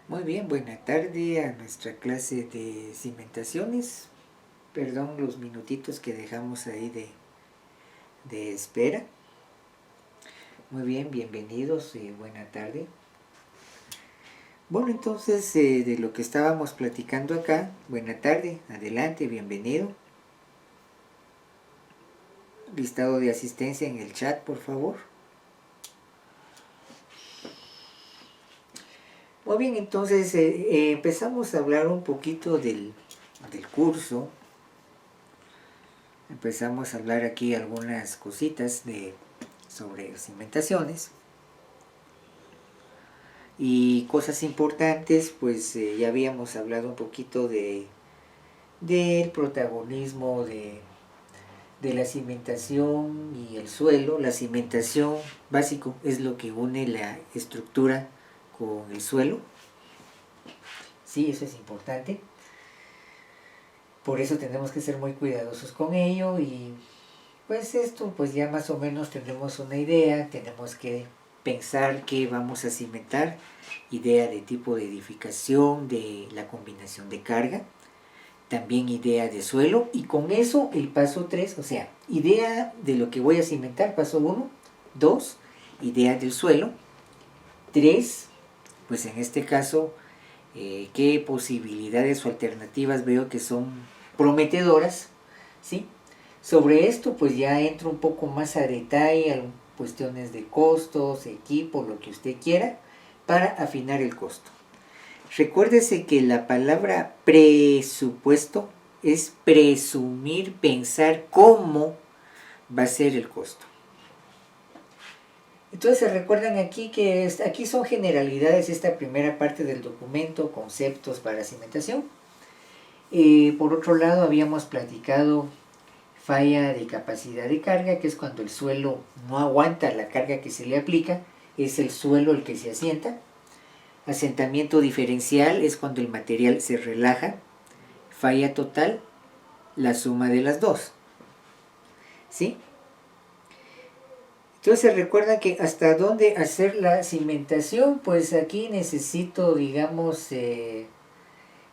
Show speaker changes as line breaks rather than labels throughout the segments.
Muy bien, buena tarde a nuestra clase de cimentaciones. Perdón los minutitos que dejamos ahí de espera. Muy bien, bienvenidos y buena tarde. Bueno, entonces de lo que estábamos platicando acá, buena tarde, adelante, bienvenido. Listado de asistencia en el chat, por favor. Muy bien, entonces empezamos a hablar un poquito del curso. Empezamos a hablar aquí algunas cositas sobre cimentaciones. Y cosas importantes, pues ya habíamos hablado un poquito del protagonismo de la cimentación y el suelo. La cimentación básico es lo que une la estructura con el suelo. Sí, eso es importante. Por eso tenemos que ser muy cuidadosos con ello y pues esto pues ya más o menos tenemos una idea, tenemos que pensar que vamos a cimentar, idea de tipo de edificación, de la combinación de carga, también idea de suelo, y con eso el paso 3, o sea, idea de lo que voy a cimentar, paso 1, 2, idea del suelo, 3, pues en este caso, qué posibilidades o alternativas veo que son prometedoras, ¿sí? Sobre esto pues ya entro un poco más a detalle, cuestiones de costos, equipo, lo que usted quiera, para afinar el costo. Recuérdese que la palabra presupuesto es presumir, pensar cómo va a ser el costo. Entonces se recuerdan aquí que aquí son generalidades, esta primera parte del documento, conceptos para cimentación. Por otro lado habíamos platicado falla de capacidad de carga, que es cuando el suelo no aguanta la carga que se le aplica, es el suelo el que se asienta. Asentamiento diferencial es cuando el material se relaja. Falla total, la suma de las dos. ¿Sí? Entonces recuerda que hasta dónde hacer la cimentación, pues aquí necesito, digamos, en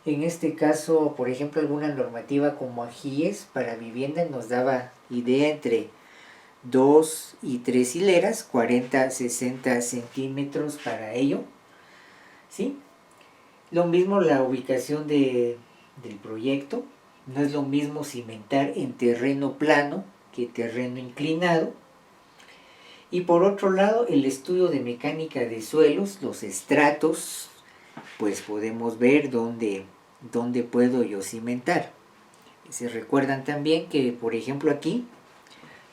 este caso, por ejemplo, alguna normativa como AGIES para vivienda nos daba idea entre 2 y 3 hileras, 40-60 centímetros para ello. ¿Sí? Lo mismo la ubicación del proyecto. No es lo mismo cimentar en terreno plano que terreno inclinado. Y por otro lado, el estudio de mecánica de suelos, los estratos, pues podemos ver dónde puedo yo cimentar. Se recuerdan también que, por ejemplo, aquí,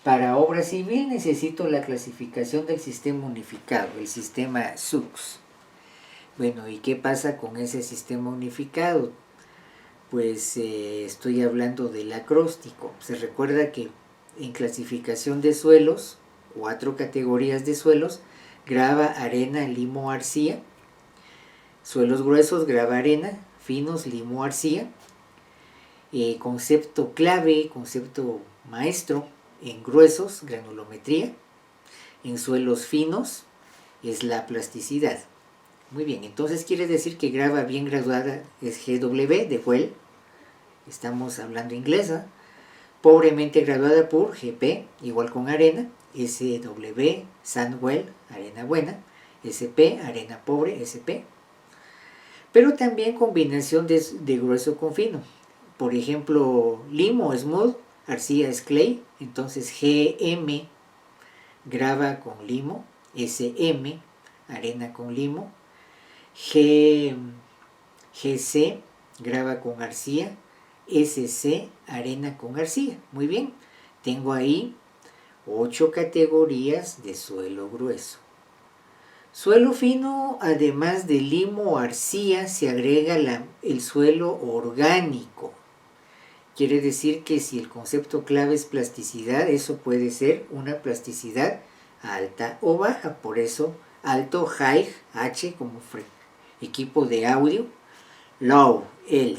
para obra civil necesito la clasificación del sistema unificado, el sistema SUX. Bueno, ¿y qué pasa con ese sistema unificado? Pues estoy hablando del acróstico. Se recuerda que en clasificación de suelos, 4 categorías de suelos: grava, arena, limo, arcilla. Suelos gruesos, grava, arena; finos, limo, arcilla. Concepto clave, concepto maestro: en gruesos, granulometría; en suelos finos es la plasticidad. Muy bien, entonces quiere decir que grava bien graduada es GW de Well, estamos hablando inglesa. Pobremente graduada por GP, igual con arena, SW, Sandwell, arena buena; SP, arena pobre, SP. Pero también combinación de grueso con fino. Por ejemplo, limo, smooth; arcilla es clay, entonces GM, grava con limo; SM, arena con limo; GC, grava con arcilla; SC, arena con arcilla. Muy bien, tengo ahí 8 categorías de suelo grueso. Suelo fino, además de limo o arcilla, se agrega el suelo orgánico. Quiere decir que si el concepto clave es plasticidad, eso puede ser una plasticidad alta o baja. Por eso, alto, high, H como equipo de audio; low, L,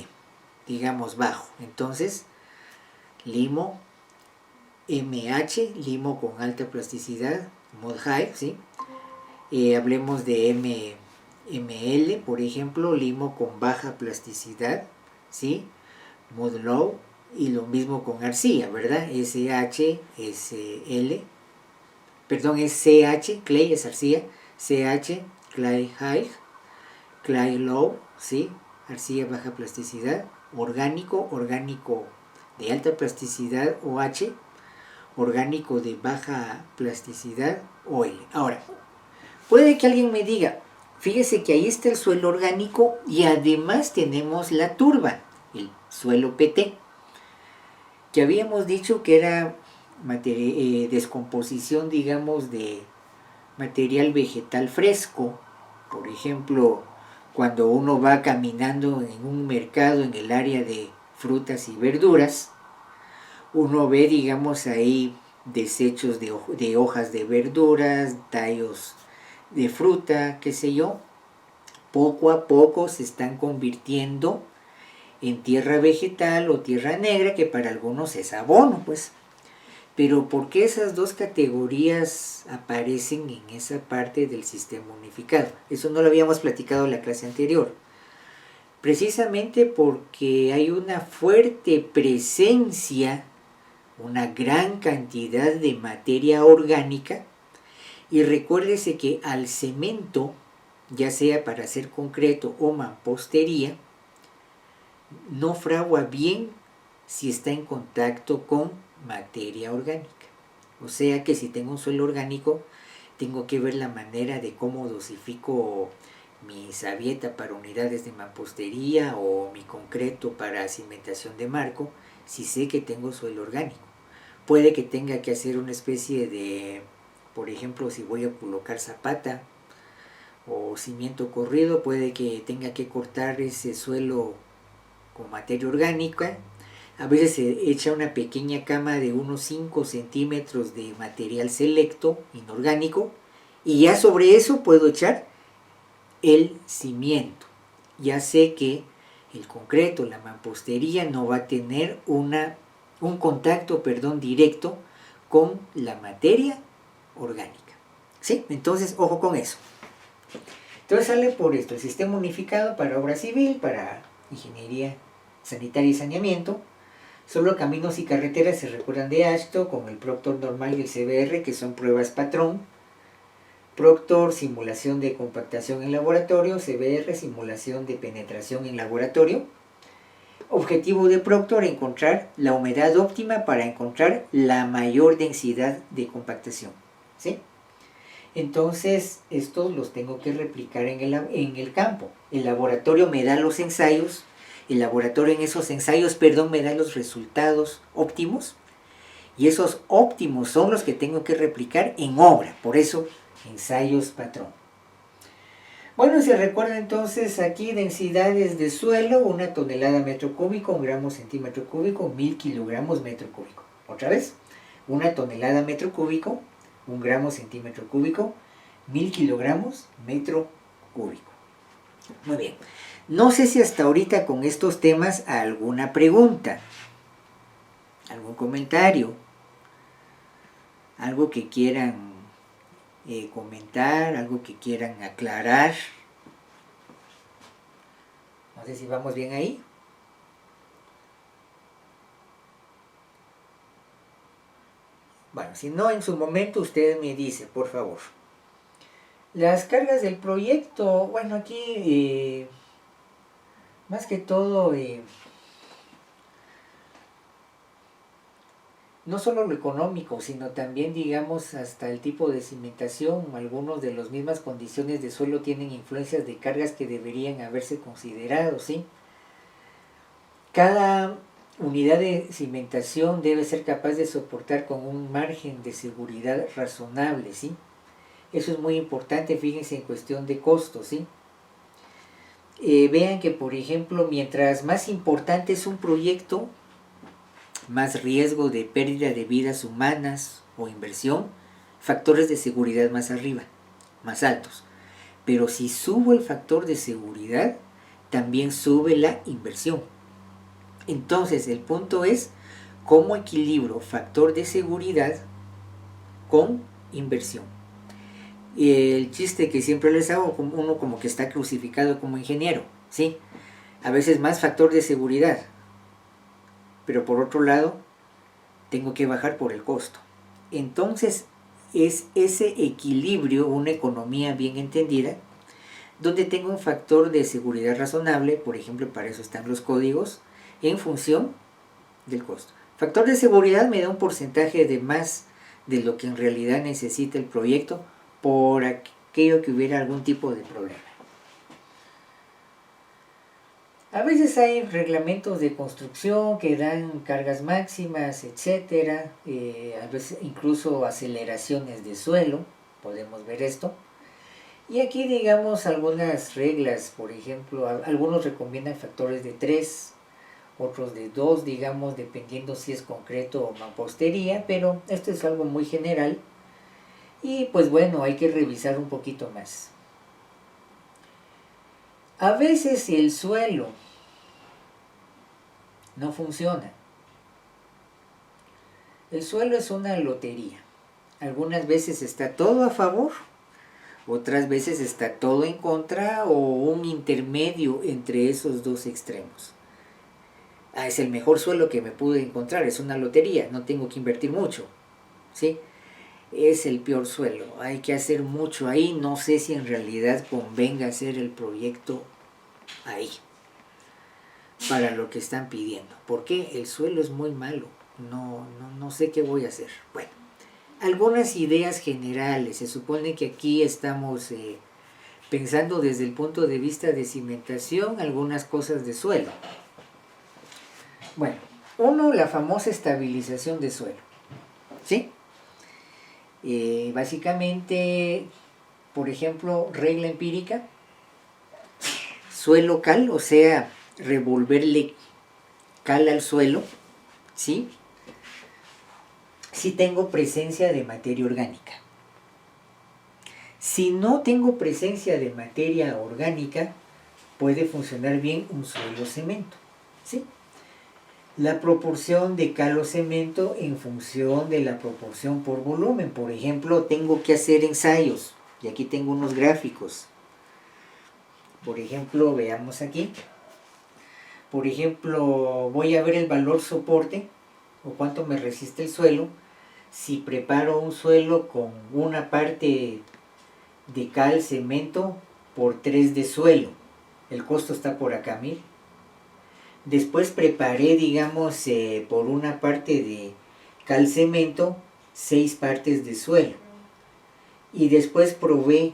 digamos bajo. Entonces, limo, MH, limo con alta plasticidad, mod high, ¿sí? Hablemos de ML, por ejemplo, limo con baja plasticidad, ¿sí? Modlow, y lo mismo con arcilla, ¿verdad? SH, SL, perdón, es CH, clay es arcilla, CH, clay high, clay low, ¿sí? Arcilla baja plasticidad, orgánico, orgánico de alta plasticidad, OH, orgánico de baja plasticidad, OL. Ahora, puede que alguien me diga, fíjese que ahí está el suelo orgánico y además tenemos la turba, el suelo PT, que habíamos dicho que era descomposición, digamos, de material vegetal fresco. Por ejemplo, cuando uno va caminando en un mercado en el área de frutas y verduras, uno ve, digamos, ahí desechos de hojas de verduras, tallos de fruta, qué sé yo. Poco a poco se están convirtiendo en tierra vegetal o tierra negra, que para algunos es abono, pues. Pero ¿por qué esas dos categorías aparecen en esa parte del sistema unificado? Eso no lo habíamos platicado en la clase anterior. Precisamente porque hay una fuerte presencia, una gran cantidad de materia orgánica, y recuérdese que al cemento, ya sea para hacer concreto o mampostería, no fragua bien si está en contacto con materia orgánica. O sea que si tengo un suelo orgánico, tengo que ver la manera de cómo dosifico mi sabieta para unidades de mampostería o mi concreto para cimentación de marco, si sé que tengo suelo orgánico. Puede que tenga que hacer una especie de, por ejemplo, si voy a colocar zapata o cimiento corrido, puede que tenga que cortar ese suelo con materia orgánica. A veces se echa una pequeña cama de unos 5 centímetros de material selecto, inorgánico, y ya sobre eso puedo echar el cimiento. Ya sé que el concreto, la mampostería, no va a tener un contacto directo con la materia orgánica. ¿Sí? Entonces, ojo con eso. Entonces sale por esto, el sistema unificado para obra civil, para ingeniería sanitaria y saneamiento. Solo caminos y carreteras se recuerdan de AASHTO, como el Proctor normal y el CBR, que son pruebas patrón. Proctor, simulación de compactación en laboratorio. CBR, simulación de penetración en laboratorio. Objetivo de Proctor, encontrar la humedad óptima para encontrar la mayor densidad de compactación. ¿Sí? Entonces, estos los tengo que replicar en el campo. El laboratorio me da los ensayos. El laboratorio en esos ensayos, me da los resultados óptimos. Y esos óptimos son los que tengo que replicar en obra. Por eso, ensayos patrón. Bueno, se recuerda entonces aquí densidades de suelo, 1 tonelada metro cúbico, 1 gramo centímetro cúbico, 1000 kilogramos metro cúbico. Otra vez, 1 tonelada metro cúbico, 1 gramo centímetro cúbico, 1000 kilogramos metro cúbico. Muy bien. No sé si hasta ahorita con estos temas alguna pregunta, algún comentario, algo que quieran comentar, algo que quieran aclarar. No sé si vamos bien ahí. Bueno, si no, en su momento usted me dice, por favor. Las cargas del proyecto, bueno, aquí más que todo, no solo lo económico, sino también, digamos, hasta el tipo de cimentación. Algunos de las mismas condiciones de suelo tienen influencias de cargas que deberían haberse considerado, ¿sí? Cada unidad de cimentación debe ser capaz de soportar con un margen de seguridad razonable, ¿sí? Eso es muy importante, fíjense en cuestión de costos, ¿sí? Vean que, por ejemplo, mientras más importante es un proyecto, más riesgo de pérdida de vidas humanas o inversión, factores de seguridad más arriba, más altos. Pero si subo el factor de seguridad, también sube la inversión. Entonces el punto es cómo equilibro factor de seguridad con inversión. Y el chiste que siempre les hago, uno como que está crucificado como ingeniero, ¿sí? A veces más factor de seguridad, pero por otro lado, tengo que bajar por el costo. Entonces, es ese equilibrio, una economía bien entendida, donde tengo un factor de seguridad razonable, por ejemplo, para eso están los códigos, en función del costo. Factor de seguridad me da un porcentaje de más de lo que en realidad necesita el proyecto por aquello que hubiera algún tipo de problema. A veces hay reglamentos de construcción que dan cargas máximas, etcétera, a veces incluso aceleraciones de suelo, podemos ver esto. Y aquí digamos algunas reglas, por ejemplo, algunos recomiendan factores de 3, otros de 2, digamos, dependiendo si es concreto o mampostería, pero esto es algo muy general y pues bueno, hay que revisar un poquito más. A veces el suelo no funciona. El suelo es una lotería. Algunas veces está todo a favor, otras veces está todo en contra o un intermedio entre esos dos extremos. Es el mejor suelo que me pude encontrar, es una lotería, no tengo que invertir mucho, ¿sí? Es el peor suelo, hay que hacer mucho ahí, no sé si en realidad convenga hacer el proyecto ahí, para lo que están pidiendo, porque el suelo es muy malo, no sé qué voy a hacer. Bueno, algunas ideas generales, se supone que aquí estamos pensando desde el punto de vista de cimentación, algunas cosas de suelo. Bueno, uno, la famosa estabilización de suelo, ¿sí? Básicamente, por ejemplo, regla empírica, suelo cal, o sea, revolverle cal al suelo, ¿sí? Si tengo presencia de materia orgánica. Si no tengo presencia de materia orgánica, puede funcionar bien un suelo cemento, ¿sí? La proporción de cal o cemento en función de la proporción por volumen. Por ejemplo, tengo que hacer ensayos, y aquí tengo unos gráficos. Por ejemplo, veamos aquí. Por ejemplo, voy a ver el valor soporte, o cuánto me resiste el suelo, si preparo un suelo con una parte de cal, cemento, por 3 de suelo. El costo está por acá, mire. Después preparé, digamos, por una parte de cal cemento, 6 partes de suelo. Y después probé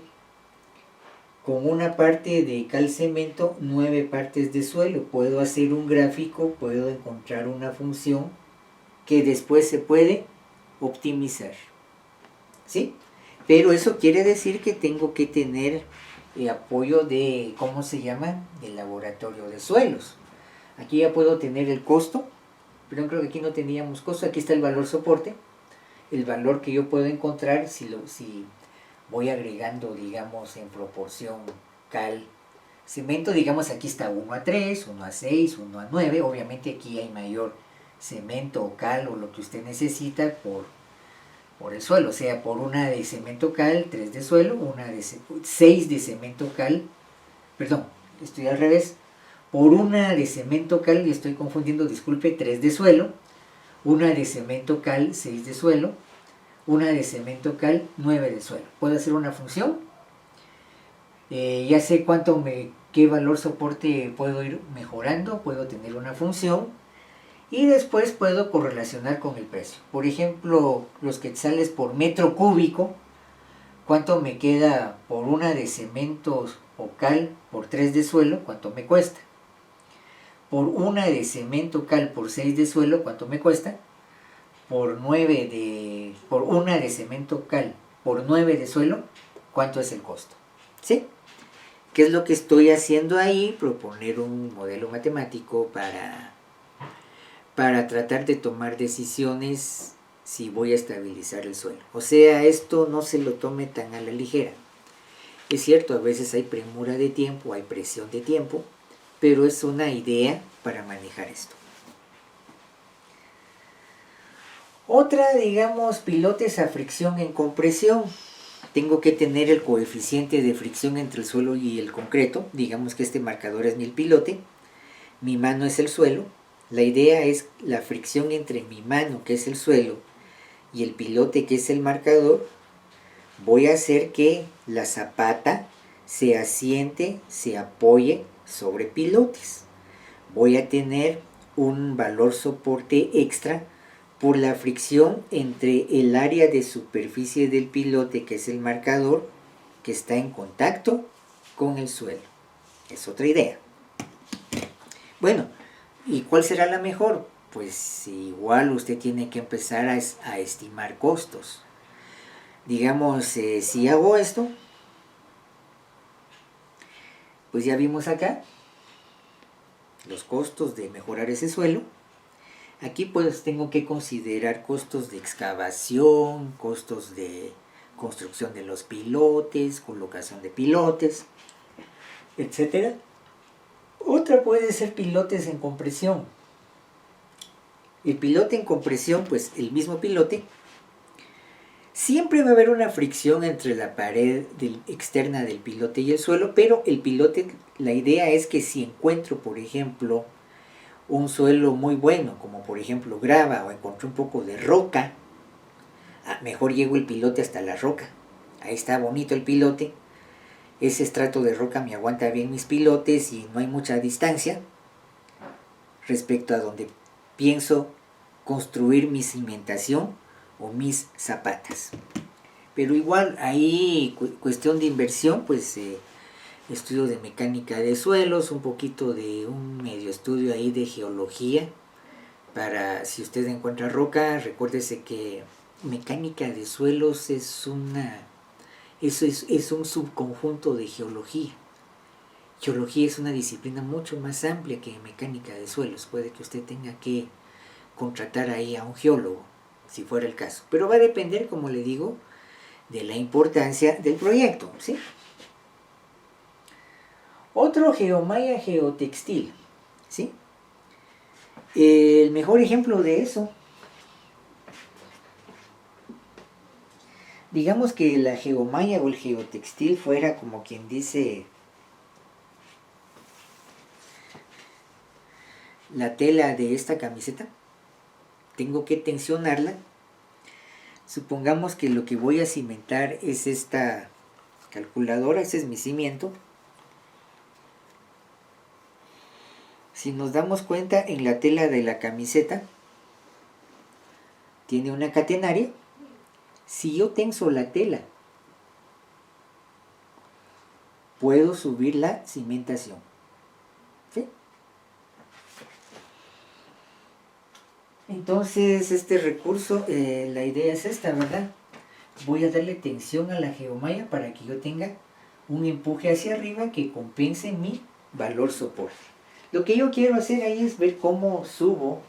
con una parte de cal cemento, 9 partes de suelo. Puedo hacer un gráfico, puedo encontrar una función que después se puede optimizar. ¿Sí? Pero eso quiere decir que tengo que tener apoyo de, ¿cómo se llama? Del laboratorio de suelos. Aquí ya puedo tener el costo, pero creo que aquí no teníamos costo. Aquí está el valor soporte, el valor que yo puedo encontrar si voy agregando, digamos, en proporción cal, cemento. Digamos, aquí está 1 a 3, 1 a 6, 1 a 9. Obviamente aquí hay mayor cemento o cal o lo que usted necesita por el suelo. O sea, por una de cemento cal, 3 de suelo, 6 de cemento cal, perdón, estoy al revés. Por una de cemento cal, y estoy confundiendo, disculpe, 3 de suelo, una de cemento cal, 6 de suelo, una de cemento cal, 9 de suelo. Puedo hacer una función, ya sé qué valor soporte puedo ir mejorando, puedo tener una función, y después puedo correlacionar con el precio. Por ejemplo, los quetzales por metro cúbico, cuánto me queda por una de cemento o cal por 3 de suelo, cuánto me cuesta. Por una de cemento cal por 6 de suelo, ¿cuánto me cuesta? Por una de cemento cal por 9 de suelo, ¿cuánto es el costo? ¿Sí? ¿Qué es lo que estoy haciendo ahí? Proponer un modelo matemático para tratar de tomar decisiones si voy a estabilizar el suelo. O sea, esto no se lo tome tan a la ligera. Es cierto, a veces hay premura de tiempo, hay presión de tiempo, pero es una idea para manejar esto. Otra, digamos, pilotes a fricción en compresión. tengo que tener el coeficiente de fricción entre el suelo y el concreto. Digamos que este marcador es el pilote, mi mano es el suelo. La idea es la fricción entre mi mano, que es el suelo, y el pilote, que es el marcador. Voy a hacer que la zapata se asiente, se apoye sobre pilotes. Voy a tener un valor soporte extra por la fricción entre el área de superficie del pilote, que es el marcador, que está en contacto con el suelo. Es otra idea. Bueno, ¿y cuál será la mejor? Pues igual usted tiene que empezar a estimar costos. Digamos, si hago esto, pues ya vimos acá los costos de mejorar ese suelo. Aquí pues tengo que considerar costos de excavación, costos de construcción de los pilotes, colocación de pilotes, etcétera. Otra puede ser pilotes en compresión. El pilote en compresión, pues el mismo pilote, siempre va a haber una fricción entre la pared externa del pilote y el suelo, pero el pilote, la idea es que si encuentro, por ejemplo, un suelo muy bueno, como por ejemplo grava, o encontré un poco de roca, mejor llevo el pilote hasta la roca. Ahí está bonito el pilote. Ese estrato de roca me aguanta bien mis pilotes y no hay mucha distancia respecto a donde pienso construir mi cimentación o mis zapatas. Pero igual ahí cuestión de inversión, pues estudio de mecánica de suelos, un poquito de un medio estudio ahí de geología, para si usted encuentra roca, recuérdese que mecánica de suelos es un subconjunto de geología. Geología es una disciplina mucho más amplia que mecánica de suelos. Puede que usted tenga que contratar ahí a un geólogo, si fuera el caso. Pero va a depender, como le digo, de la importancia del proyecto, ¿sí? Otro, geomalla geotextil, ¿sí? El mejor ejemplo de eso, digamos que la geomalla o el geotextil fuera, como quien dice, la tela de esta camiseta. Tengo que tensionarla. Supongamos que lo que voy a cimentar es esta calculadora, ese es mi cimiento. Si nos damos cuenta, en la tela de la camiseta tiene una catenaria. Si yo tenso la tela, puedo subir la cimentación, ¿sí? Entonces este recurso, la idea es esta, ¿verdad? Voy a darle tensión a la geomalla para que yo tenga un empuje hacia arriba que compense mi valor soporte. Lo que yo quiero hacer ahí es ver cómo subo,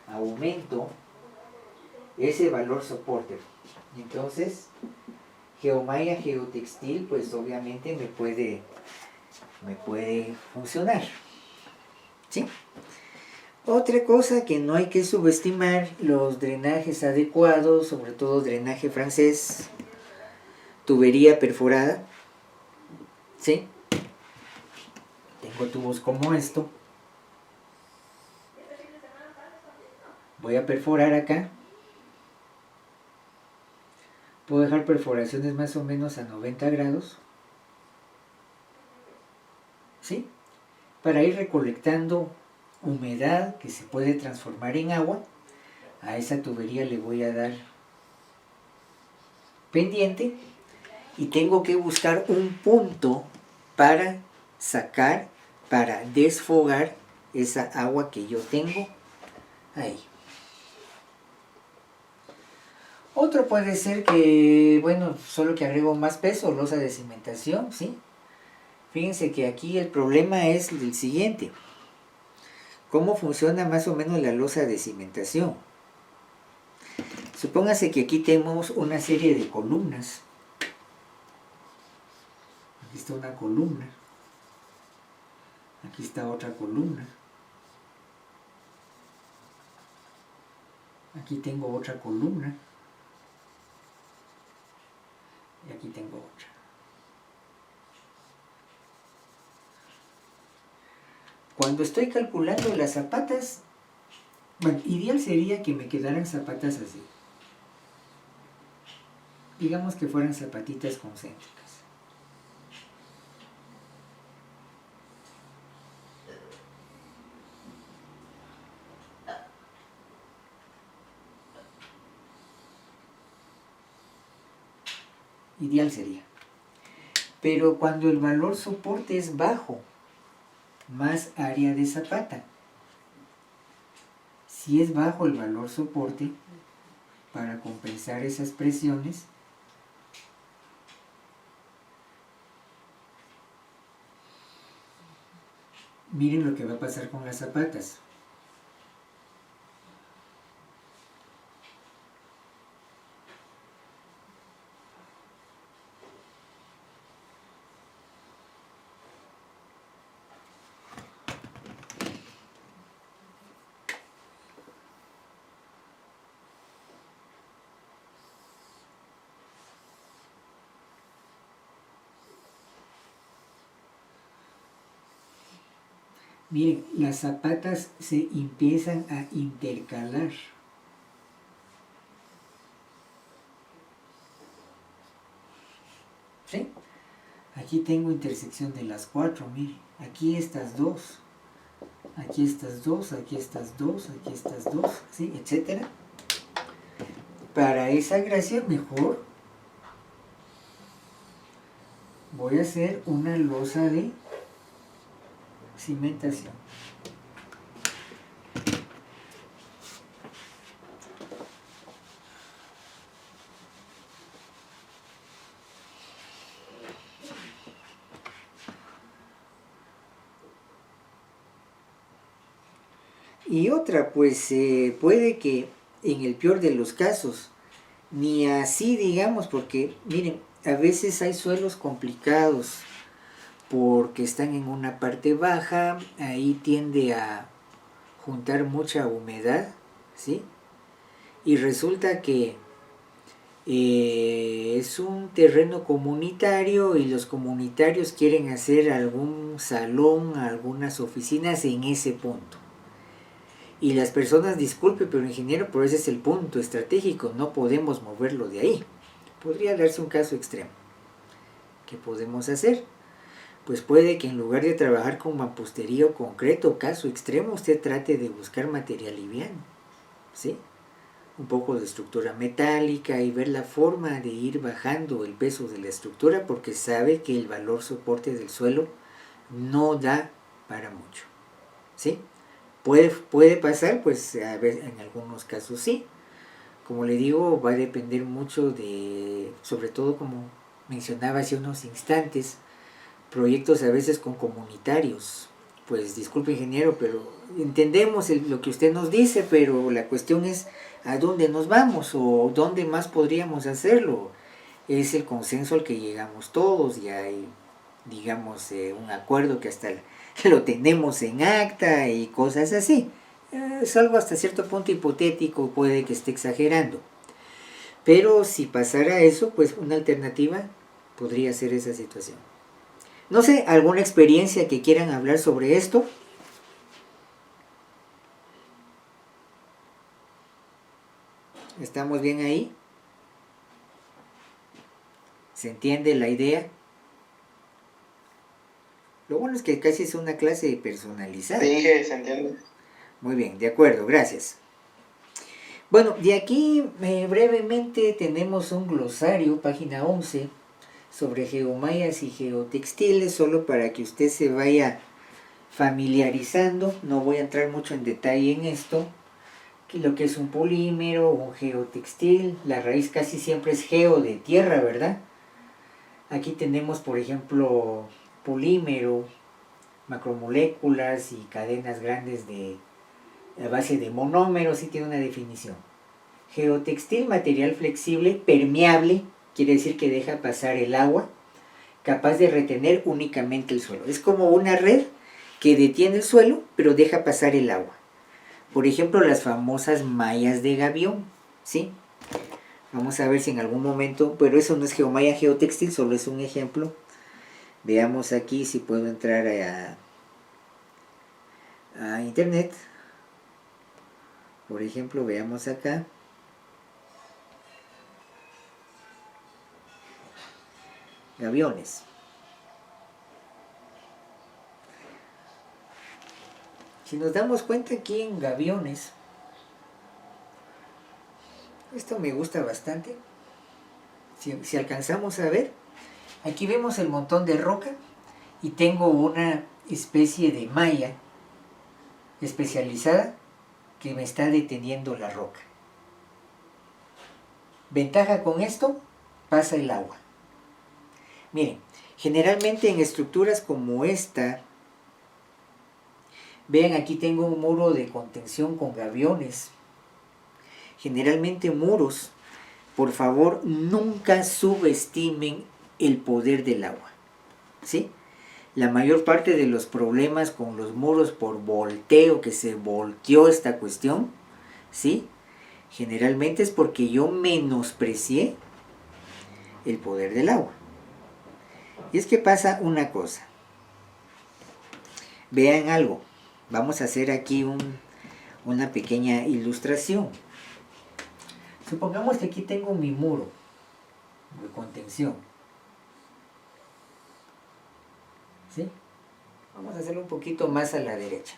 aumento ese valor soporte. Entonces, geomalla geotextil, pues obviamente me puede funcionar, ¿sí? Otra cosa que no hay que subestimar, los drenajes adecuados, sobre todo drenaje francés, tubería perforada, ¿sí? Tengo tubos como esto. Voy a perforar acá. Puedo dejar perforaciones más o menos a 90 grados, ¿sí? Para ir recolectando humedad que se puede transformar en agua. A esa tubería le voy a dar pendiente y tengo que buscar un punto para sacar, para desfogar esa agua que yo tengo ahí. Otro puede ser que, bueno, solo que agrego más peso, losa de cimentación, ¿sí? Fíjense que aquí el problema es el siguiente. ¿Cómo funciona más o menos la losa de cimentación? Supóngase que aquí tenemos una serie de columnas. Aquí está una columna. Aquí está otra columna. Aquí tengo otra columna. Y aquí tengo cuando estoy calculando las zapatas, bueno, ideal sería que me quedaran zapatas así. Digamos que fueran zapatitas concéntricas. Ideal sería. Pero cuando el valor soporte es bajo, más área de zapata. Si es bajo el valor soporte, para compensar esas presiones, miren lo que va a pasar con las zapatas. Miren, las zapatas se empiezan a intercalar. ¿Sí? Aquí tengo intersección de las cuatro, miren. Aquí estas dos. Aquí estas dos, aquí estas dos, aquí estas dos, ¿sí? Etcétera. Para esa gracia mejor voy a hacer una losa de cimentación. Y otra, pues puede que en el peor de los casos, ni así digamos, porque miren, a veces hay suelos complicados porque están en una parte baja, ahí tiende a juntar mucha humedad, ¿sí? Y resulta que es un terreno comunitario y los comunitarios quieren hacer algún salón, algunas oficinas en ese punto. Y las personas, disculpe, pero ingeniero, pero ese es el punto estratégico, no podemos moverlo de ahí. Podría darse un caso extremo. ¿Qué podemos hacer? Pues puede que en lugar de trabajar con mampostería o concreto, caso extremo, usted trate de buscar material liviano, ¿sí? Un poco de estructura metálica y ver la forma de ir bajando el peso de la estructura porque sabe que el valor soporte del suelo no da para mucho, ¿sí? Puede pasar, pues a ver, en algunos casos sí. Como le digo, va a depender mucho de, sobre todo como mencionaba hace unos instantes, proyectos a veces con comunitarios. Pues disculpe ingeniero, pero entendemos lo que usted nos dice, pero la cuestión es a dónde nos vamos o dónde más podríamos hacerlo. Es el consenso al que llegamos todos y hay, digamos, un acuerdo que hasta lo tenemos en acta y cosas así. Es algo hasta cierto punto hipotético, puede que esté exagerando. Pero si pasara eso, pues una alternativa podría ser esa situación. No sé, ¿alguna experiencia que quieran hablar sobre esto? ¿Estamos bien ahí? ¿Se entiende la idea? Lo bueno es que casi es una clase personalizada.
Sí, que se entiende.
Muy bien, de acuerdo, gracias. Bueno, de aquí brevemente tenemos un glosario, página 11, sobre geomayas y geotextiles, solo para que usted se vaya familiarizando. No voy a entrar mucho en detalle en esto. Lo que es un polímero, un geotextil, la raíz casi siempre es geo de tierra, ¿verdad? Aquí tenemos, por ejemplo, polímero, macromoléculas y cadenas grandes de a base de monómeros, sí tiene una definición. Geotextil, material flexible, permeable, quiere decir que deja pasar el agua, capaz de retener únicamente el suelo. Es como una red que detiene el suelo, pero deja pasar el agua. Por ejemplo, las famosas mallas de gavión, ¿sí? Vamos a ver si en algún momento, pero eso no es geomalla geotextil, solo es un ejemplo. Veamos aquí si puedo entrar a internet, por ejemplo, veamos acá, gaviones. Si nos damos cuenta aquí en gaviones, esto me gusta bastante. Si alcanzamos a ver, aquí vemos el montón de roca y tengo una especie de malla especializada que me está deteniendo la roca. Ventaja con esto, pasa el agua. Miren, generalmente en estructuras como esta, vean, aquí tengo un muro de contención con gaviones. Generalmente muros, por favor, nunca subestimen el poder del agua, ¿sí? La mayor parte de los problemas con los muros por volteo, que se volteó esta cuestión, ¿sí? Generalmente es porque yo menosprecié el poder del agua. Y es que pasa una cosa. Vean algo. Vamos a hacer aquí una pequeña ilustración. Supongamos que aquí tengo mi muro de contención. ¿Sí? Vamos a hacerlo un poquito más a la derecha,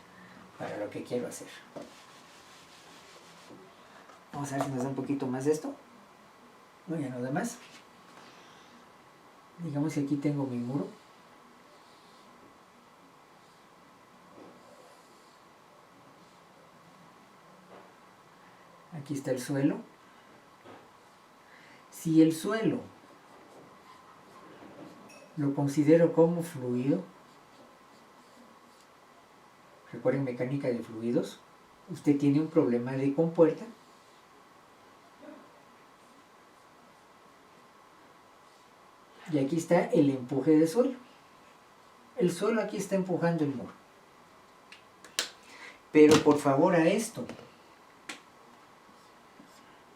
para lo que quiero hacer. Vamos a ver si nos da un poquito más de esto. No, ya no da más. Digamos que aquí tengo mi muro. Aquí está el suelo. Si el suelo lo considero como fluido, recuerden mecánica de fluidos, usted tiene un problema de compuerta. Y aquí está el empuje de suelo. El suelo aquí está empujando el muro. Pero por favor a esto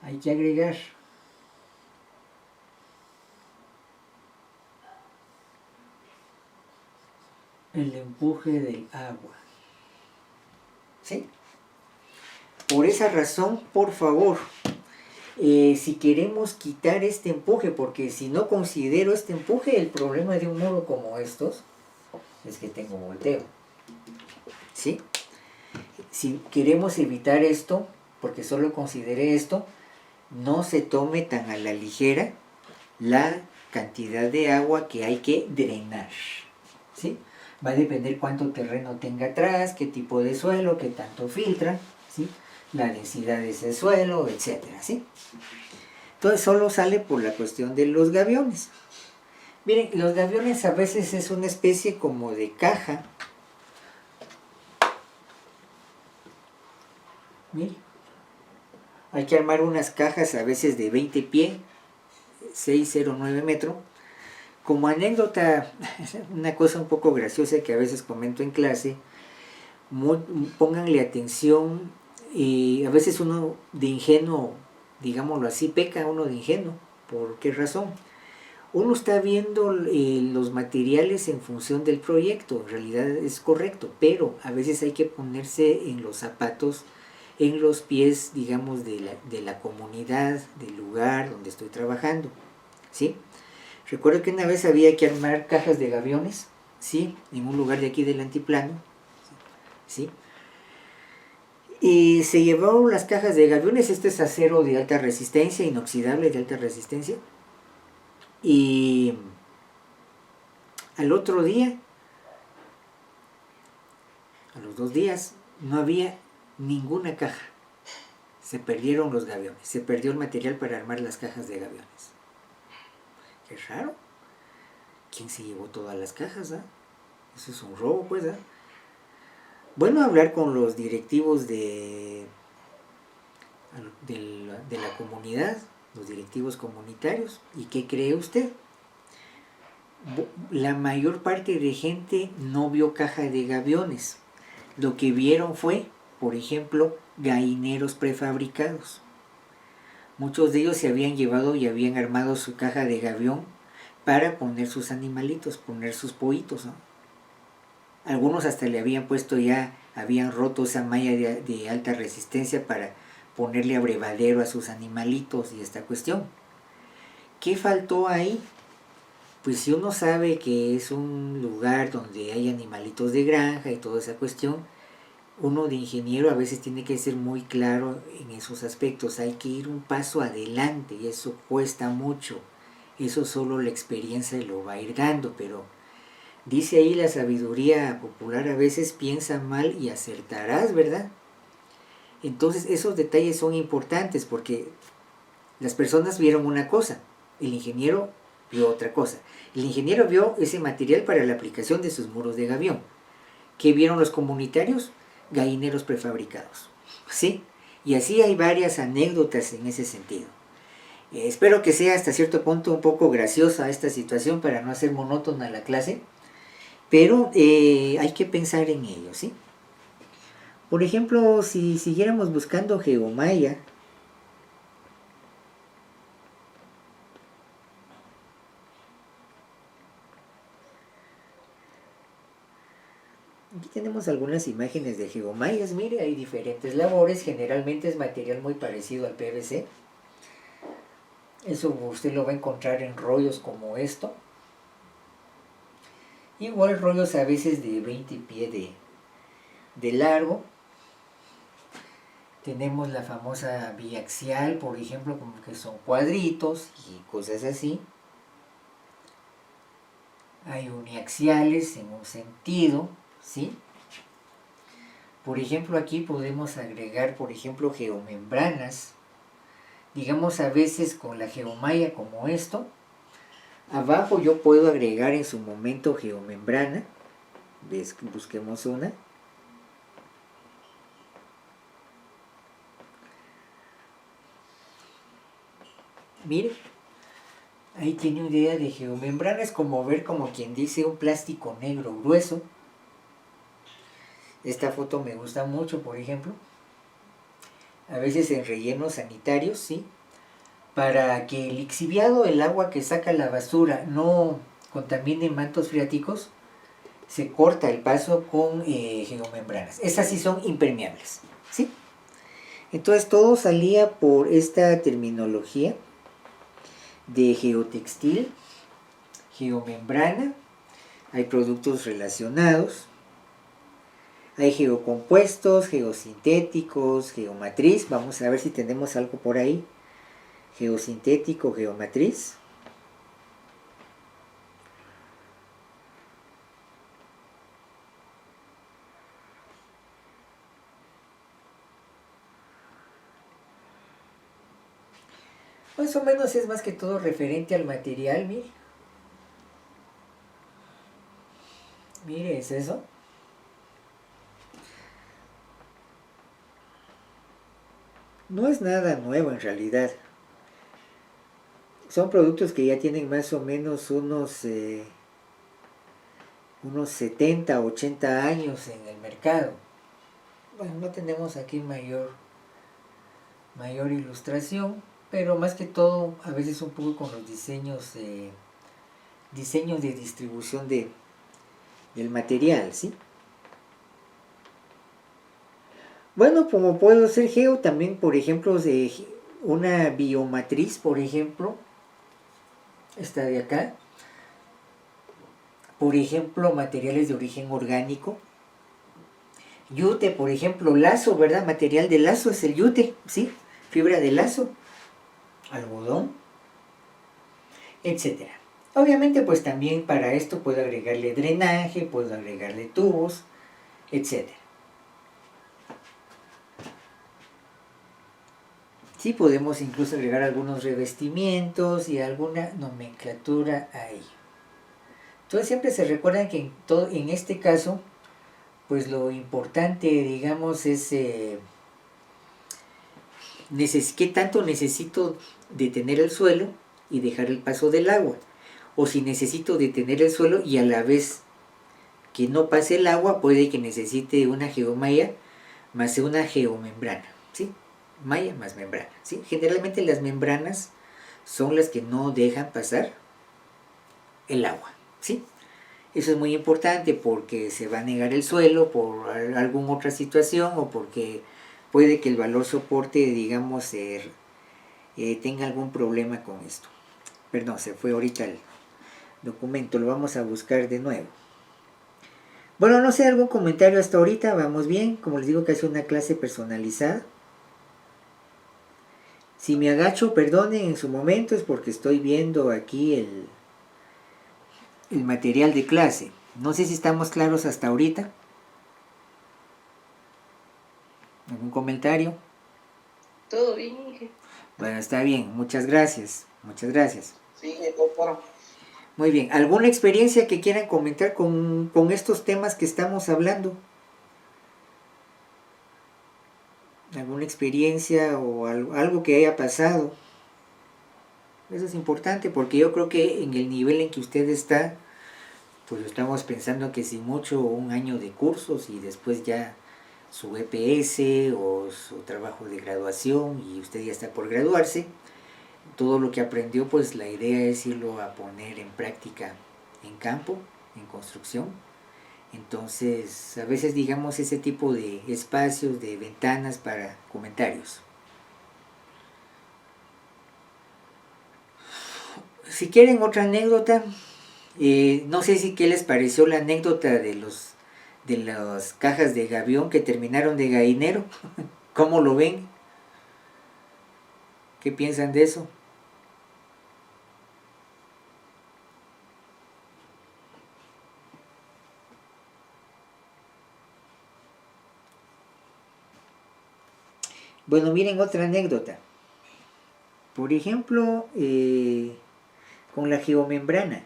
hay que agregar el empuje del agua. ¿Sí? Por esa razón, por favor, si queremos quitar este empuje, porque si no considero este empuje, el problema de un muro como estos es que tengo volteo. ¿Sí? Si queremos evitar esto, porque solo consideré esto, no se tome tan a la ligera la cantidad de agua que hay que drenar. ¿Sí? Va a depender cuánto terreno tenga atrás, qué tipo de suelo, qué tanto filtra, ¿sí? La densidad de ese suelo, etcétera, ¿sí? Entonces solo sale por la cuestión de los gaviones. Miren, los gaviones a veces es una especie como de caja. Miren, hay que armar unas cajas a veces de 20 pies, 609 metros. Como anécdota, una cosa un poco graciosa que a veces comento en clase, pónganle atención, a veces uno de ingenuo, digámoslo así, peca uno de ingenuo. ¿Por qué razón? Uno está viendo los materiales en función del proyecto, en realidad es correcto, pero a veces hay que ponerse en los zapatos, en los pies, digamos, de la comunidad, del lugar donde estoy trabajando, ¿sí? Recuerdo que una vez había que armar cajas de gaviones, ¿sí? En un lugar de aquí del altiplano, ¿sí? Y se llevaron las cajas de gaviones, este es acero de alta resistencia, inoxidable de alta resistencia, y al otro día, a los 2 días, no había ninguna caja. Se perdieron los gaviones, se perdió el material para armar las cajas de gaviones. Qué raro. ¿Quién se llevó todas las cajas? Eso es un robo, pues. Bueno, hablar con los directivos de la comunidad, los directivos comunitarios. ¿Y qué cree usted? La mayor parte de gente no vio caja de gaviones. Lo que vieron fue, por ejemplo, gallineros prefabricados. Muchos de ellos se habían llevado y habían armado su caja de gavión para poner sus animalitos, poner sus pollitos, ¿no? Algunos hasta le habían puesto ya habían roto esa malla de alta resistencia para ponerle abrevadero a sus animalitos y esta cuestión. ¿Qué faltó ahí? Pues si uno sabe que es un lugar donde hay animalitos de granja y toda esa cuestión, uno de ingeniero a veces tiene que ser muy claro en esos aspectos. Hay que ir un paso adelante y eso cuesta mucho. Eso solo la experiencia lo va a ir dando, pero dice ahí la sabiduría popular, a veces piensa mal y acertarás, ¿verdad? Entonces esos detalles son importantes porque las personas vieron una cosa, el ingeniero vio otra cosa. El ingeniero vio ese material para la aplicación de sus muros de gavión. ¿Qué vieron los comunitarios? Gallineros prefabricados. ¿Sí? Y así hay varias anécdotas en ese sentido. Espero que sea hasta cierto punto un poco graciosa esta situación para no hacer monótona la clase, pero hay que pensar en ello, ¿sí? Por ejemplo, si siguiéramos buscando Geomaya, aquí tenemos algunas imágenes de geomayas. Mire, hay diferentes labores, generalmente es material muy parecido al PVC. Eso usted lo va a encontrar en rollos como esto. Igual rollos a veces de 20 pies de largo. Tenemos la famosa biaxial, por ejemplo, como que son cuadritos y cosas así. Hay uniaxiales en un sentido, ¿sí? Por ejemplo, aquí podemos agregar, por ejemplo, geomembranas. Digamos a veces con la geomaya como esto. Abajo yo puedo agregar en su momento geomembrana. Busquemos una. Mire, ahí tiene una idea de geomembrana. Es como ver, como quien dice, un plástico negro grueso. Esta foto me gusta mucho, por ejemplo. A veces en rellenos sanitarios, ¿sí? Para que el lixiviado, el agua que saca la basura, no contamine mantos freáticos, se corta el paso con geomembranas. Esas sí son impermeables, ¿sí? Entonces todo salía por esta terminología de geotextil, geomembrana. Hay productos relacionados. Hay geocompuestos, geosintéticos, geomatriz. Vamos a ver si tenemos algo por ahí. Geosintético, geomatriz. Más o menos es más que todo referente al material, mire. Mire, es eso. No es nada nuevo en realidad. Son productos que ya tienen más o menos unos 70, 80 años en el mercado. Bueno, no tenemos aquí mayor ilustración, pero más que todo a veces un poco con los diseños de distribución del material, ¿sí? Bueno, como puedo ser geo, también por ejemplo de una biomatriz, por ejemplo, esta de acá. Por ejemplo, materiales de origen orgánico. Yute, por ejemplo, lazo, ¿verdad? Material de lazo es el yute, ¿sí? Fibra de lazo, algodón, etcétera. Obviamente, pues también para esto puedo agregarle drenaje, puedo agregarle tubos, etcétera. Sí, podemos incluso agregar algunos revestimientos y alguna nomenclatura ahí. Entonces siempre se recuerdan que en este caso, pues lo importante, digamos, es qué tanto necesito detener el suelo y dejar el paso del agua. O si necesito detener el suelo y a la vez que no pase el agua, puede que necesite una geomalla más una geomembrana, ¿sí? Malla más membrana, ¿sí? Generalmente las membranas son las que no dejan pasar el agua, ¿sí? Eso es muy importante porque se va a negar el suelo por alguna otra situación o porque puede que el valor soporte, digamos, tenga algún problema con esto. Perdón, se fue ahorita el documento, lo vamos a buscar de nuevo. Bueno, no sé, algún comentario hasta ahorita, vamos bien. Como les digo que es una clase personalizada. Si me agacho, perdonen en su momento, es porque estoy viendo aquí el material de clase. No sé si estamos claros hasta ahorita. ¿Algún comentario?
Todo bien, Inge.
Bueno, está bien, muchas gracias. Muchas gracias.
Sí, doctora.
Muy bien, ¿alguna experiencia que quieran comentar con estos temas que estamos hablando? ¿Alguna experiencia o algo que haya pasado? Eso es importante porque yo creo que en el nivel en que usted está, pues estamos pensando que si mucho un año de cursos y después ya su EPS o su trabajo de graduación y usted ya está por graduarse, todo lo que aprendió pues la idea es irlo a poner en práctica en campo, en construcción. Entonces a veces digamos ese tipo de espacios, de ventanas para comentarios. Si quieren otra anécdota, no sé si qué les pareció la anécdota de las cajas de gavión que terminaron de gallinero. ¿Cómo lo ven? ¿Qué piensan de eso? Bueno, miren otra anécdota. Por ejemplo, con la geomembrana.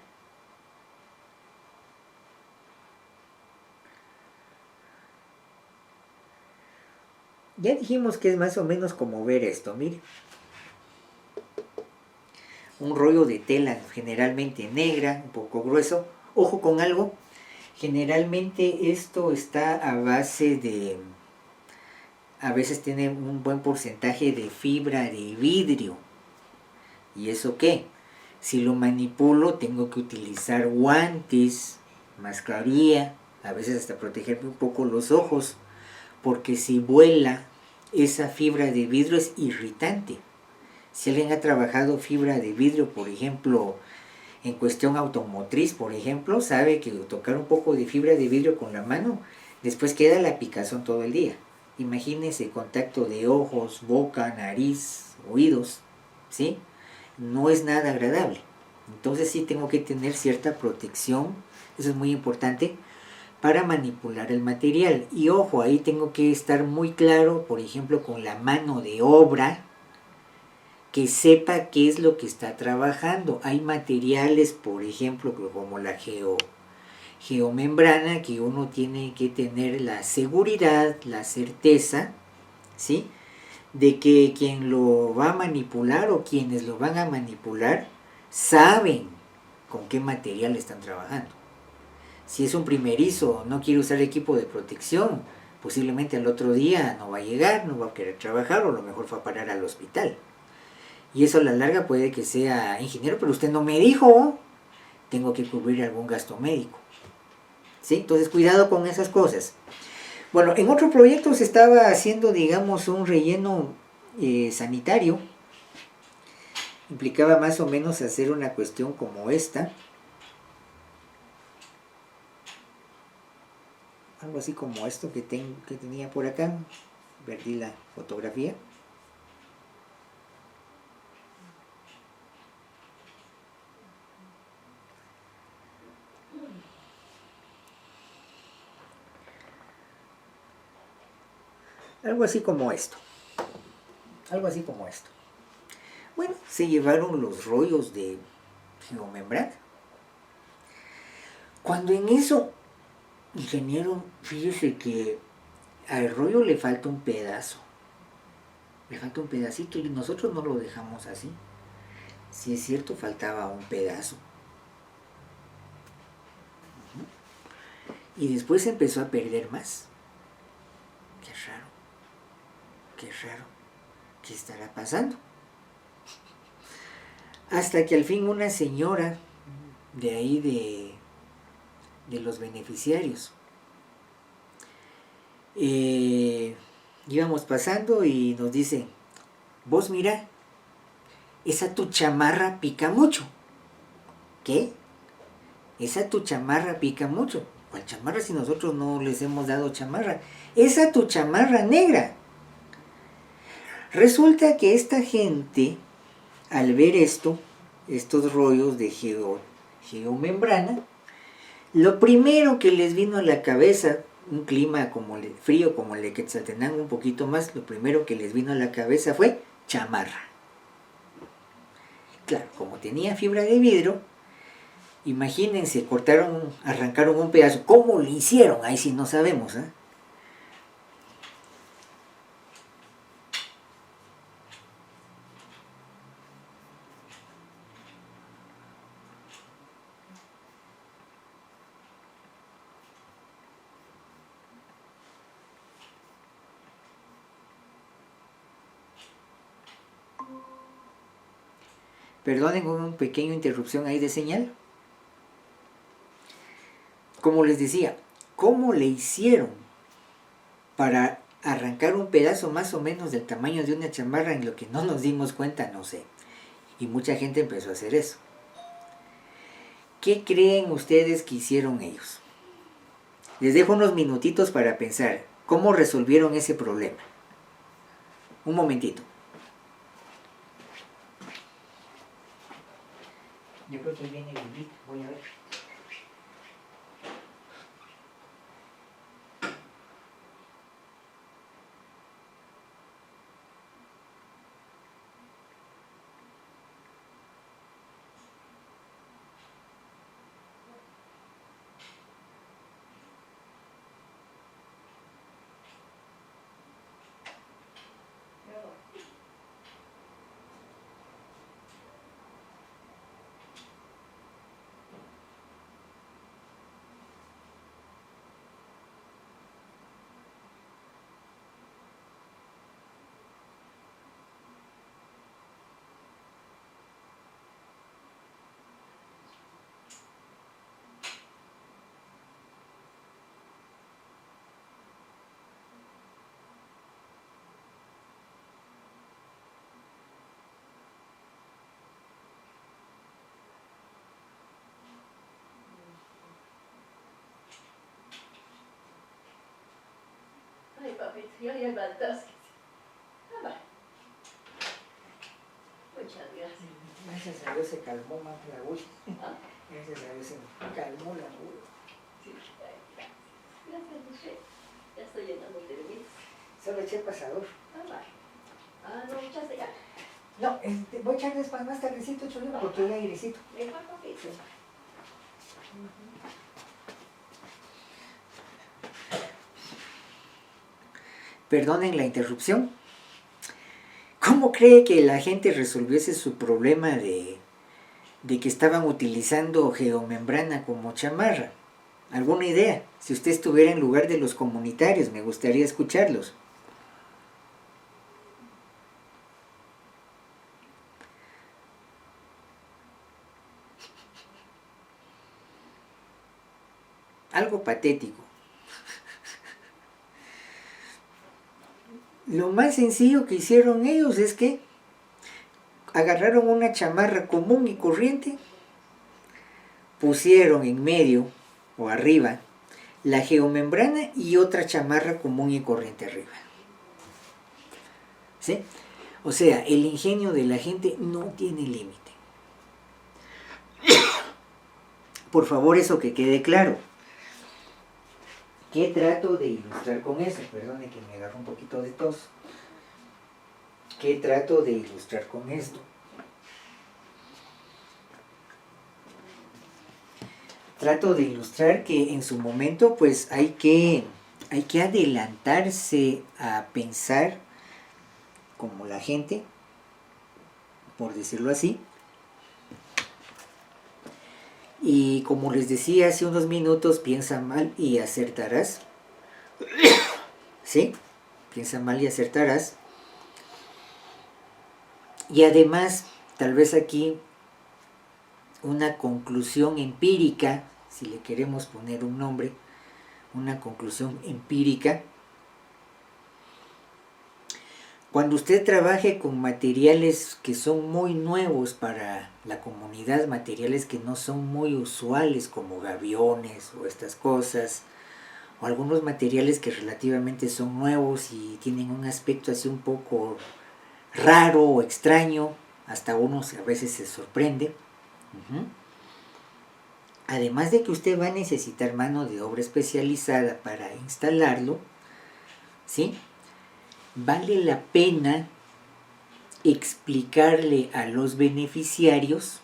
Ya dijimos que es más o menos como ver esto, miren. Un rollo de tela generalmente negra, un poco grueso. Ojo con algo, generalmente esto está a base de, a veces tiene un buen porcentaje de fibra de vidrio. ¿Y eso qué? Si lo manipulo tengo que utilizar guantes, mascarilla, a veces hasta protegerme un poco los ojos, porque si vuela esa fibra de vidrio es irritante. Si alguien ha trabajado fibra de vidrio, por ejemplo, en cuestión automotriz, por ejemplo, sabe que tocar un poco de fibra de vidrio con la mano, después queda la picazón todo el día. Imagínense el contacto de ojos, boca, nariz, oídos, ¿sí? No es nada agradable. Entonces sí tengo que tener cierta protección, eso es muy importante, para manipular el material. Y ojo, ahí tengo que estar muy claro, por ejemplo, con la mano de obra, que sepa qué es lo que está trabajando. Hay materiales, por ejemplo, como la geomembrana, que uno tiene que tener la seguridad, la certeza, ¿sí? De que quien lo va a manipular o quienes lo van a manipular saben con qué material están trabajando. Si es un primerizo, no quiere usar equipo de protección, posiblemente al otro día no va a llegar, no va a querer trabajar o a lo mejor va a parar al hospital. Y eso a la larga puede que sea ingeniero, pero usted no me dijo, tengo que cubrir algún gasto médico. ¿Sí? Entonces cuidado con esas cosas. Bueno, en otro proyecto se estaba haciendo, digamos, un relleno sanitario. Implicaba más o menos hacer una cuestión como esta. Algo así como esto que tenía por acá. Perdí la fotografía. Algo así como esto. Algo así como esto. Bueno, se llevaron los rollos de geomembrana. Cuando en eso, ingeniero, fíjese que al rollo le falta un pedazo. Le falta un pedacito y nosotros no lo dejamos así. Si es cierto, faltaba un pedazo. Y después empezó a perder más. Qué raro. Qué raro. ¿Qué estará pasando? Hasta que al fin una señora de ahí de los beneficiarios. Íbamos pasando y nos dice, vos mira, esa tu chamarra pica mucho. ¿Qué? Esa tu chamarra pica mucho. ¿Cuál chamarra si nosotros no les hemos dado chamarra? Esa tu chamarra negra. Resulta que esta gente, al ver esto, estos rollos de geomembrana, lo primero que les vino a la cabeza, un clima frío como el de Quetzaltenango, un poquito más, lo primero que les vino a la cabeza fue chamarra. Claro, como tenía fibra de vidrio, imagínense, arrancaron un pedazo. ¿Cómo lo hicieron? Ahí sí no sabemos, ¿eh? Perdonen una pequeña interrupción ahí de señal. Como les decía, ¿cómo le hicieron para arrancar un pedazo más o menos del tamaño de una chamarra? En lo que no nos dimos cuenta, no sé. Y mucha gente empezó a hacer eso. ¿Qué creen ustedes que hicieron ellos? Les dejo unos minutitos para pensar cómo resolvieron ese problema. Un momentito. Yo creo que viene el librito, voy a ver.
Ay, papito, yo ya levantaste. Ah, va. Muchas gracias.
Gracias a Dios se calmó más la bulla.
Ah,
Gracias a Dios se calmó la bulla.
sí, ay, gracias. Gracias, José. Ya estoy llenando terminos.
Solo eché pasador.
Ah, va. Ah, no, echaste ya.
No, voy a echarles más tardecito, Cholima, porque hay airecito.
Mejor papito.
Perdonen la interrupción. ¿Cómo cree que la gente resolviese su problema de que estaban utilizando geomembrana como chamarra? ¿Alguna idea? Si usted estuviera en lugar de los comunitarios, me gustaría escucharlos. Algo patético. Lo más sencillo que hicieron ellos es que agarraron una chamarra común y corriente, pusieron en medio o arriba la geomembrana y otra chamarra común y corriente arriba. ¿Sí? O sea, el ingenio de la gente no tiene límite. Por favor, eso que quede claro. ¿Qué trato de ilustrar con eso? Perdone que me agarro un poquito de tos. ¿Qué trato de ilustrar con esto? Trato de ilustrar que en su momento pues hay que adelantarse a pensar como la gente, por decirlo así. Y como les decía hace unos minutos, piensa mal y acertarás. ¿Sí? Piensa mal y acertarás. Y además, tal vez aquí una conclusión empírica si le queremos poner un nombre, una conclusión empírica. Cuando usted trabaje con materiales que son muy nuevos para la comunidad, materiales que no son muy usuales como gaviones o estas cosas, o algunos materiales que relativamente son nuevos y tienen un aspecto así un poco raro o extraño, hasta uno a veces se sorprende. Además de que usted va a necesitar mano de obra especializada para instalarlo, ¿sí? Vale la pena explicarle a los beneficiarios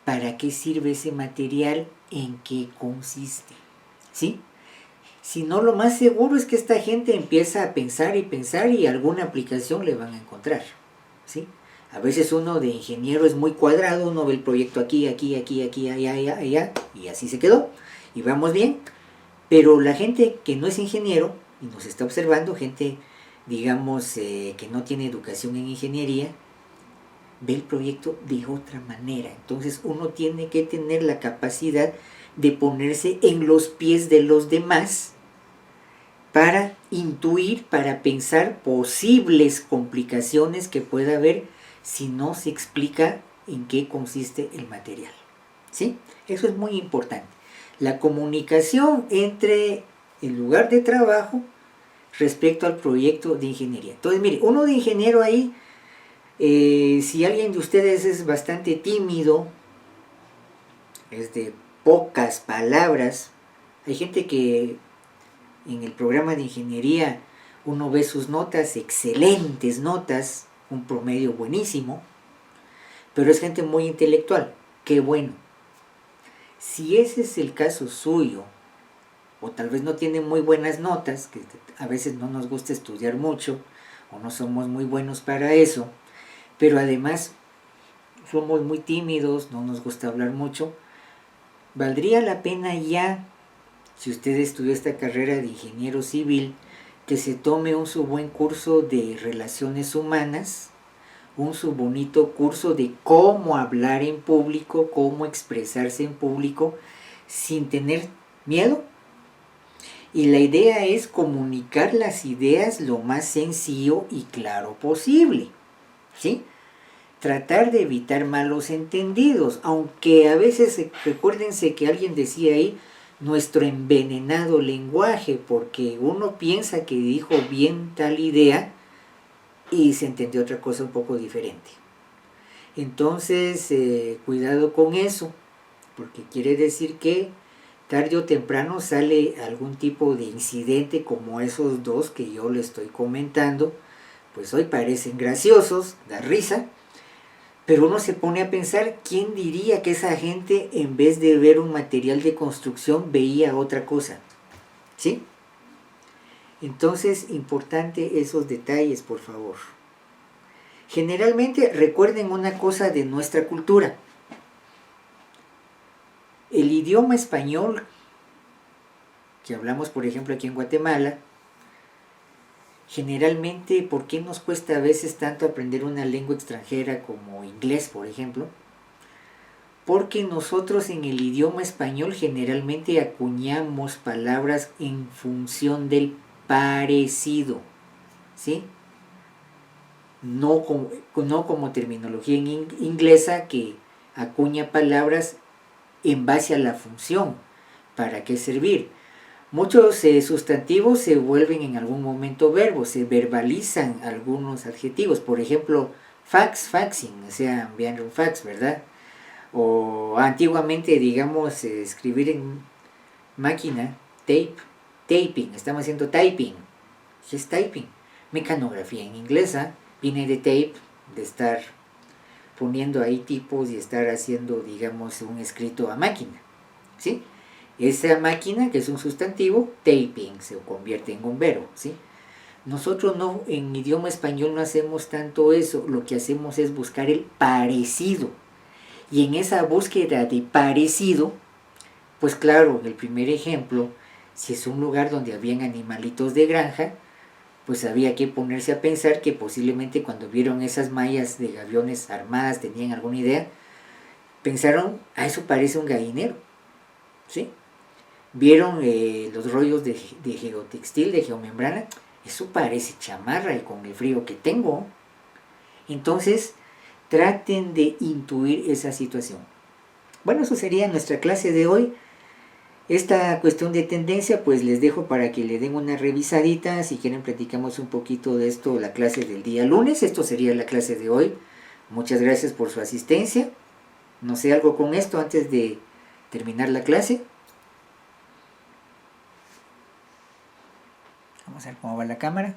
para qué sirve ese material, en qué consiste, ¿sí? Si no, lo más seguro es que esta gente empieza a pensar y alguna aplicación le van a encontrar, ¿sí? A veces uno de ingeniero es muy cuadrado, uno ve el proyecto aquí, allá, y así se quedó, y vamos bien. Pero la gente que no es ingeniero y nos está observando, gente, digamos, que no tiene educación en ingeniería, ve el proyecto de otra manera. Entonces uno tiene que tener la capacidad de ponerse en los pies de los demás para intuir, para pensar posibles complicaciones que pueda haber si no se explica en qué consiste el material. ¿Sí? Eso es muy importante. La comunicación entre el lugar de trabajo respecto al proyecto de ingeniería. Entonces, mire, uno de ingeniero ahí, si alguien de ustedes es bastante tímido, es de pocas palabras, hay gente que en el programa de ingeniería uno ve sus notas, excelentes notas, un promedio buenísimo, pero es gente muy intelectual. Qué bueno. Si ese es el caso suyo, o tal vez no tiene muy buenas notas, que a veces no nos gusta estudiar mucho, o no somos muy buenos para eso, pero además somos muy tímidos, no nos gusta hablar mucho, valdría la pena ya, si usted estudió esta carrera de ingeniero civil, que se tome un su buen curso de relaciones humanas, un su bonito curso de cómo hablar en público, cómo expresarse en público, sin tener miedo. Y la idea es comunicar las ideas lo más sencillo y claro posible, ¿sí? Tratar de evitar malos entendidos, aunque a veces, recuérdense que alguien decía ahí, nuestro envenenado lenguaje, porque uno piensa que dijo bien tal idea y se entendió otra cosa un poco diferente. Entonces, cuidado con eso, porque quiere decir que tarde o temprano sale algún tipo de incidente como esos dos que yo le estoy comentando, pues hoy parecen graciosos, da risa, pero uno se pone a pensar, ¿quién diría que esa gente en vez de ver un material de construcción veía otra cosa? ¿Sí? Entonces, importante esos detalles, por favor. Generalmente recuerden una cosa de nuestra cultura. El idioma español, que hablamos por ejemplo aquí en Guatemala, generalmente, ¿por qué nos cuesta a veces tanto aprender una lengua extranjera como inglés, por ejemplo? Porque nosotros en el idioma español generalmente acuñamos palabras en función del parecido, ¿sí? No como terminología en inglesa que acuña palabras en base a la función, para qué servir. Muchos sustantivos se vuelven en algún momento verbos, se verbalizan algunos adjetivos, por ejemplo, fax, faxing, o sea, enviar un fax, ¿verdad? O antiguamente, digamos, escribir en máquina, tape, taping, estamos haciendo typing, ¿qué es typing? Mecanografía en inglesa, viene de tape, de estar poniendo ahí tipos y estar haciendo, digamos, un escrito a máquina, ¿sí? Esa máquina, que es un sustantivo, taping, se convierte en un verbo, ¿sí? Nosotros no, en idioma español no hacemos tanto eso, lo que hacemos es buscar el parecido. Y en esa búsqueda de parecido, pues claro, el primer ejemplo, si es un lugar donde habían animalitos de granja, pues había que ponerse a pensar que posiblemente cuando vieron esas mallas de gaviones armadas tenían alguna idea, pensaron, eso parece un gallinero. ¿sí? Vieron los rollos de geotextil, de geomembrana, eso parece chamarra y con el frío que tengo. Entonces, traten de intuir esa situación. Bueno, eso sería nuestra clase de hoy. Esta cuestión de tendencia, pues les dejo para que le den una revisadita. Si quieren, platicamos un poquito de esto la clase del día lunes. Esto sería la clase de hoy. Muchas gracias por su asistencia. No sé, algo con esto antes de terminar la clase. Vamos a ver cómo va la cámara.